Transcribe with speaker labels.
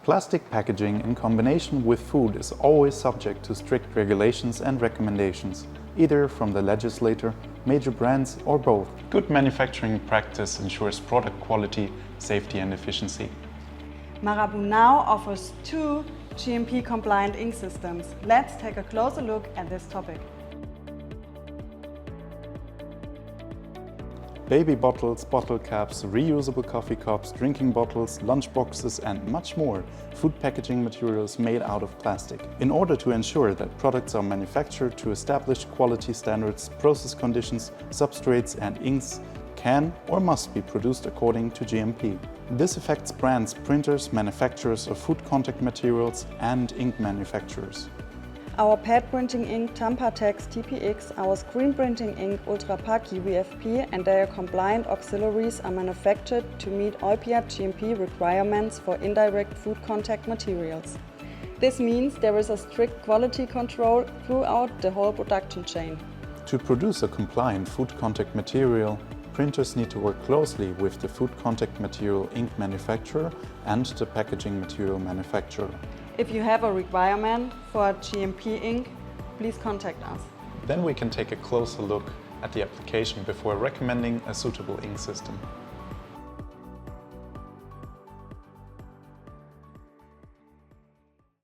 Speaker 1: Plastic packaging in combination with food is always subject to strict regulations and recommendations, either from the legislator, major brands, or both. Good manufacturing practice ensures product quality, safety and efficiency.
Speaker 2: Marabu now offers 2 GMP-compliant ink systems. Let's take a closer look at this topic.
Speaker 1: Baby bottles, bottle caps, reusable coffee cups, drinking bottles, lunch boxes and much more food packaging materials made out of plastic. In order to ensure that products are manufactured to established quality standards, process conditions, substrates and inks can or must be produced according to GMP. This affects brands, printers, manufacturers of food contact materials and ink manufacturers.
Speaker 2: Our pad printing ink Tampa TPX, our screen printing ink UltraPack UVFP and their compliant auxiliaries are manufactured to meet OIPA GMP requirements for indirect food contact materials. This means there is a strict quality control throughout the whole production chain.
Speaker 1: To produce a compliant food contact material, printers need to work closely with the food contact material ink manufacturer and the packaging material manufacturer.
Speaker 2: If you have a requirement for a GMP ink, please contact us.
Speaker 1: Then we can take a closer look at the application before recommending a suitable ink system.